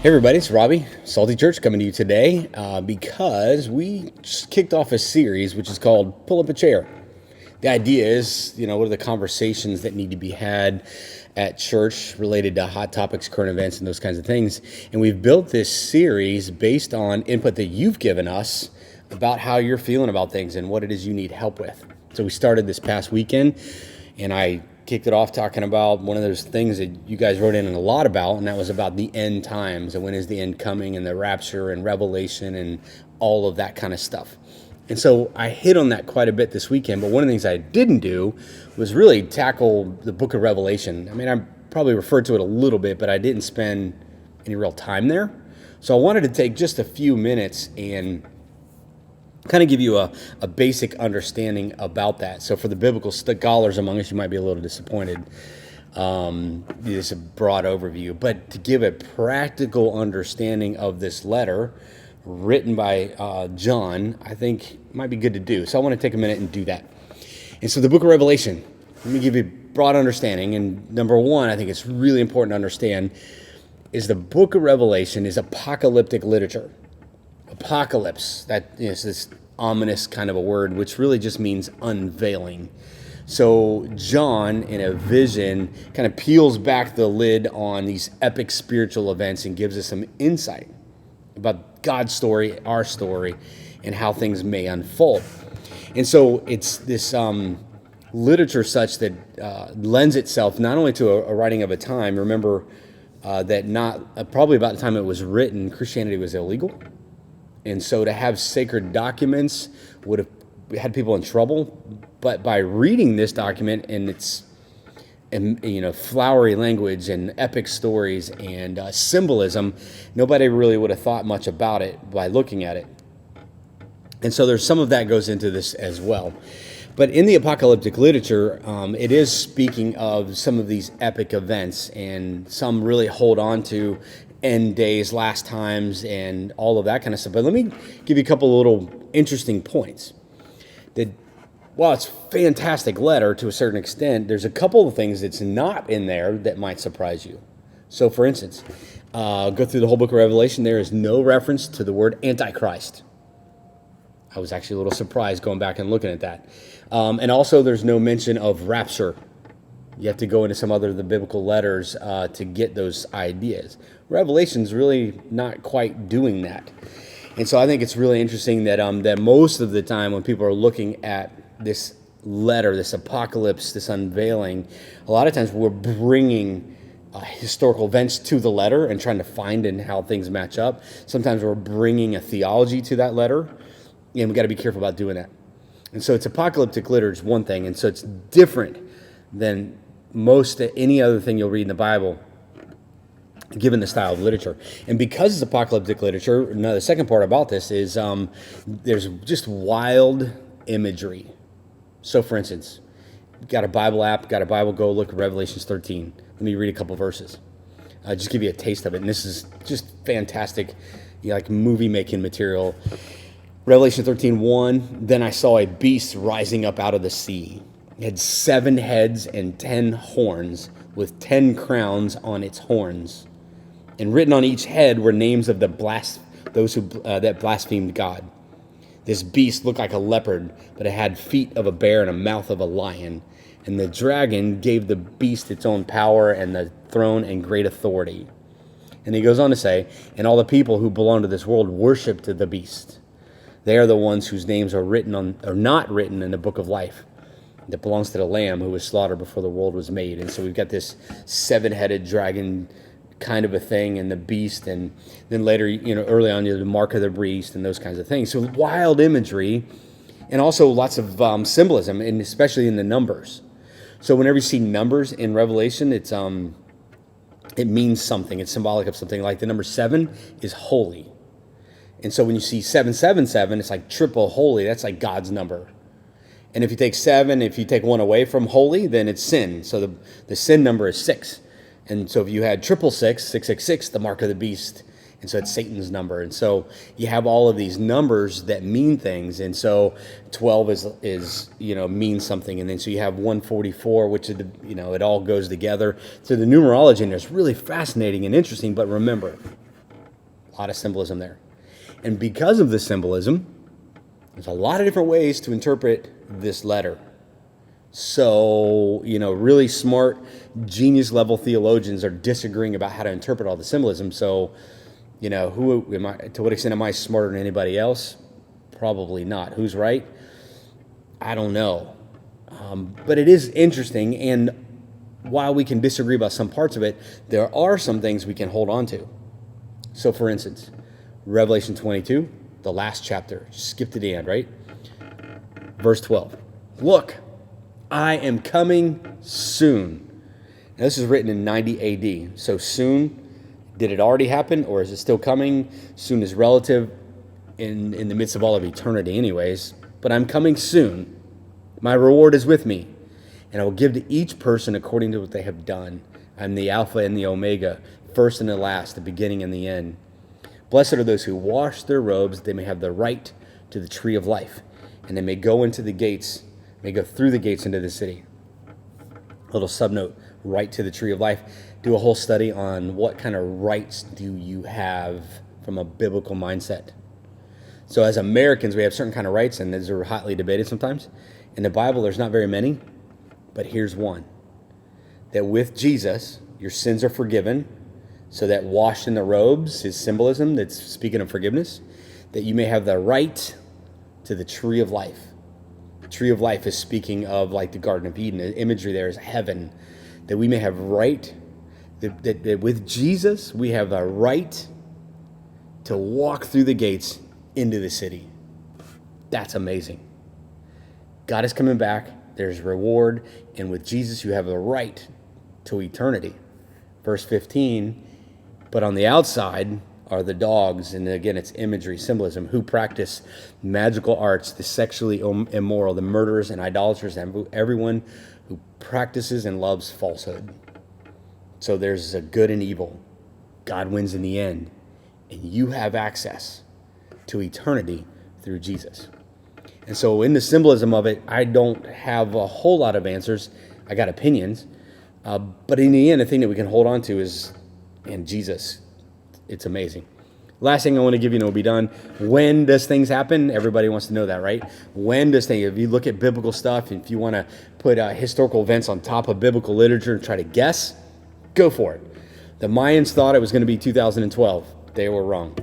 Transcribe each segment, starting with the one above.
Hey everybody, it's Robbie, Salty Church, coming to you today because we just kicked off a series which is called Pull Up a Chair. The idea is, what are the conversations that need to be had at church related to hot topics, current events, and those kinds of things. And we've built this series based on input that you've given us about how you're feeling about things and what it is you need help with. So we started this past weekend, and I kicked it off talking about one of those things that you guys wrote in a lot about, and that was about the end times and when is the end coming and the rapture and Revelation and all of that kind of stuff. And so I hit on that quite a bit this weekend, but one of the things I didn't do was really tackle the book of Revelation. I mean, I probably referred to it a little bit, but I didn't spend any real time there. So I wanted to take just a few minutes and kind of give you a basic understanding about that. So for the biblical scholars among us, you might be a little disappointed. This is a broad overview, but to give a practical understanding of this letter written by John, I think might be good to do. So I want to take a minute and do that. And so the book of Revelation, let me give you a broad understanding. And number one, I think it's really important to understand is the book of Revelation is apocalyptic literature. Apocalypse, that is this ominous kind of a word, which really just means unveiling. So John, in a vision, kind of peels back the lid on these epic spiritual events and gives us some insight about God's story, our story, and how things may unfold. And so it's this literature such that lends itself not only to a writing of a time. Remember that probably about the time it was written, Christianity was illegal. And so to have sacred documents would have had people in trouble. But by reading this document and its flowery language and epic stories and symbolism, nobody really would have thought much about it by looking at it. And so there's some of that goes into this as well. But in the apocalyptic literature, it is speaking of some of these epic events, and some really hold on to end days, last times, and all of that kind of stuff. But let me give you a couple of little interesting points. That while it's a fantastic letter to a certain extent, there's a couple of things that's not in there that might surprise you. So for instance, go through the whole book of Revelation, there is no reference to the word Antichrist. I was actually a little surprised going back and looking at that. And also there's no mention of rapture. You have to go into some other of the biblical letters to get those ideas. Revelation's really not quite doing that. And so I think it's really interesting that that most of the time when people are looking at this letter, this apocalypse, this unveiling, a lot of times we're bringing historical events to the letter and trying to find in how things match up. Sometimes we're bringing a theology to that letter, and we've got to be careful about doing that. And so it's apocalyptic literature is one thing, and so it's different than most any other thing you'll read in the Bible, given the style of literature. And because it's apocalyptic literature, now the second part about this is there's just wild imagery. So for instance, got a Bible app, got a Bible, go look at Revelations 13. Let me read a couple verses. Just give you a taste of it. And this is just fantastic, like movie making material. Revelation 13:1, then I saw a beast rising up out of the sea. It had 7 heads and 10 horns, with 10 crowns on its horns. And written on each head were names of those who that blasphemed God. This beast looked like a leopard, but it had feet of a bear and a mouth of a lion. And the dragon gave the beast its own power and the throne and great authority. And he goes on to say, and all the people who belong to this world worshiped the beast. They are the ones whose names are not written in the book of life that belongs to the Lamb who was slaughtered before the world was made. And so we've got this 7-headed dragon kind of a thing, and the beast, and then later, early on, the mark of the beast and those kinds of things. So wild imagery, and also lots of symbolism, and especially in the numbers. So whenever you see numbers in Revelation, it means something. It's symbolic of something. Like the number 7 is holy. And so when you see 777, it's like triple holy. That's like God's number. And if you take 7, if you take 1 away from holy, then it's sin. So the sin number is 6. And so if you had 666, 666, the mark of the beast, and so it's Satan's number. And so you have all of these numbers that mean things. And so 12 is means something. And then so you have 144, which is it all goes together. So the numerology in there is really fascinating and interesting. But remember, A lot of symbolism there. And because of the symbolism, there's a lot of different ways to interpret this letter. So, really smart, genius level theologians are disagreeing about how to interpret all the symbolism. So, who am I? To what extent am I smarter than anybody else? Probably not. Who's right? I don't know. But it is interesting, and while we can disagree about some parts of it, there are some things we can hold on to. So, for instance, Revelation 22, the last chapter, skip to the end, right? Verse 12. Look, I am coming soon. Now, this is written in 90 AD. So soon, did it already happen, or is it still coming? Soon is relative in the midst of all of eternity anyways. But I'm coming soon. My reward is with me, and I will give to each person according to what they have done. I'm the Alpha and the Omega, first and the last, the beginning and the end. Blessed are those who wash their robes, they may have the right to the tree of life, and they may go into the gates, may go through the gates into the city. A little subnote, right to the tree of life. Do a whole study on what kind of rights do you have from a biblical mindset. So as Americans, we have certain kind of rights, and these are hotly debated sometimes. In the Bible, there's not very many, but here's one. That with Jesus, your sins are forgiven, so that washed in the robes is symbolism that's speaking of forgiveness, that you may have the right to the tree of life. The tree of life is speaking of like the Garden of Eden. The imagery there is heaven, that we may have right, that with Jesus, we have the right to walk through the gates into the city. That's amazing. God is coming back. There's reward. And with Jesus, you have the right to eternity. Verse 15, but on the outside are the dogs. And again, it's imagery, symbolism, who practice magical arts, the sexually immoral, the murderers and idolaters, and everyone who practices and loves falsehood. So there's a good and evil. God wins in the end. And you have access to eternity through Jesus. And so in the symbolism of it, I don't have a whole lot of answers. I got opinions. But in the end, the thing that we can hold on to is, and Jesus, it's amazing. Last thing I want to give you, and we'll be done. When does things happen? Everybody wants to know that, right? When does things, if you look at biblical stuff, if you want to put historical events on top of biblical literature and try to guess, go for it. The Mayans thought it was going to be 2012. They were wrong.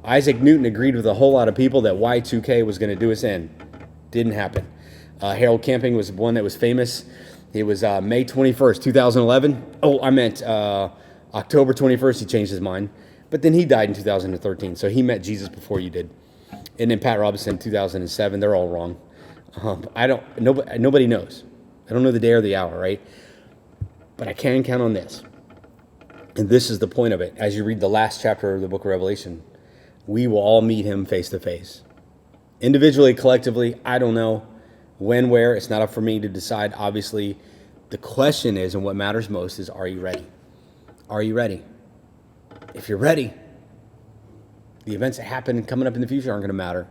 Isaac Newton agreed with a whole lot of people that Y2K was going to do us in. Didn't happen. Harold Camping was one that was famous. It was May 21st, 2011. Oh, I meant October 21st, he changed his mind. But then he died in 2013, so he met Jesus before you did. And then Pat Robertson, 2007. They're all wrong. Nobody knows. I don't know the day or the hour, right? But I can count on this. And this is the point of it. As you read the last chapter of the book of Revelation, we will all meet him face to face. Individually, collectively, I don't know when, where. It's not up for me to decide. Obviously, the question is, and what matters most is, are you ready? Are you ready? If you're ready, the events that happen coming up in the future aren't going to matter.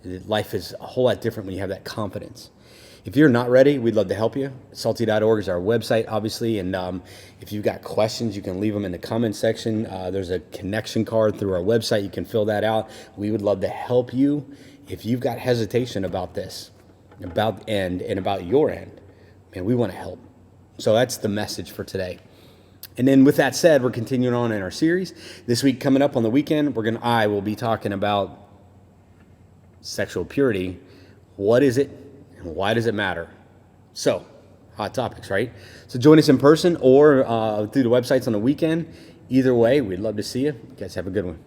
Life is a whole lot different when you have that confidence. If you're not ready, we'd love to help you. Salty.org is our website, obviously, and if you've got questions, you can leave them in the comment section. There's a connection card through our website. You can fill that out. We would love to help you. If you've got hesitation about this, about the end, and about your end, man, we want to help. So that's the message for today. And then with that said, we're continuing on in our series. This week coming up on the weekend, I will be talking about sexual purity. What is it? And why does it matter? So, hot topics, right? So join us in person or through the websites on the weekend. Either way, we'd love to see you. You guys have a good one.